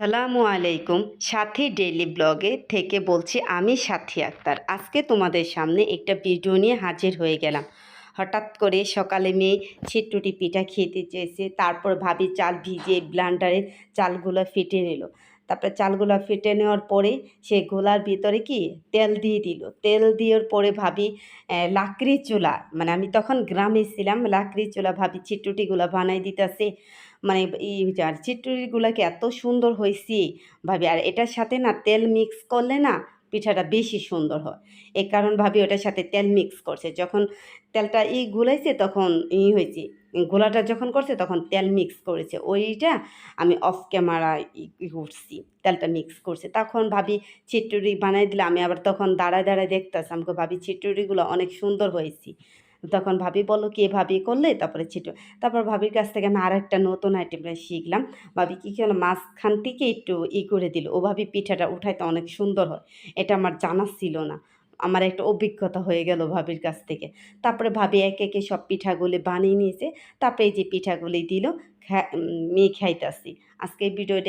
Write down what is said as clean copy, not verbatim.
সালামু আলাইকুম। সাথী ডেইলি ব্লগে থেকে বলছি আমি সাথী আক্তার। আজকে তোমাদের সামনে একটা ভিডিও নিয়ে হাজির হয়ে গেলাম। হঠাৎ করে সকালে মেয়ে ছিট্টুটি পিঠা খেতে চেয়েছে, তারপর ভাবি চাল ভিজিয়ে ব্লান্ডারে চালগুলো ফেটে নিল। তারপরে চালগুলো ফেটে নেওয়ার পরে সে গোলার ভিতরে কি তেল দিয়ে দিল। তেল দেওয়ার পরে ভাবি লাকড়ি চুলা, মানে আমি তখন গ্রামে ছিলাম, লাকড়ি চুলা ভাবি ছিট্টুটিগুলো বানাই দিতেছে। মানে আর চিটুরিগুলাকে এত সুন্দর হয়েছে ভাবি, আর এটার সাথে না তেল মিক্স করলে না পিঠাটা বেশি সুন্দর হয়। এই কারণ ভাবি ওটার সাথে তেল মিক্স করছে, যখন তেলটা গুলাইছে তখন হয়েছে, গোলাটা যখন করছে তখন তেল মিক্স করেছে, ওইটা আমি অফ ক্যামেরা করছি, তেলটা মিক্স করছে। তখন ভাবি চিটুরি বানাই দিলে, আমি আবার তখন দাঁড়ায় দাঁড়ায় দেখতেছি, আমাকে ভাবি চিটুরিগুলো অনেক সুন্দর হয়েছে। তখন ভাবি বললো কি এভাবে করলে, তারপরে তারপর ভাবির কাছ থেকে আমি আরেকটা নতুন আইটেম শিখলাম। ভাবি কী করলো, মাঝখান থেকে একটু করে দিল, ওভাবে পিঠাটা উঠাইতে অনেক সুন্দর হয়। এটা আমার জানা ছিল না, আমার একটা অভিজ্ঞতা হয়ে গেল ভাবির কাছ থেকে। তারপরে ভাবি একে একে সব পিঠাগুলি বানিয়ে নিয়েছে। তারপরে এই যে পিঠাগুলি দিল, মেয়ে খাইতাছি। আজকে এই ভিডিওটা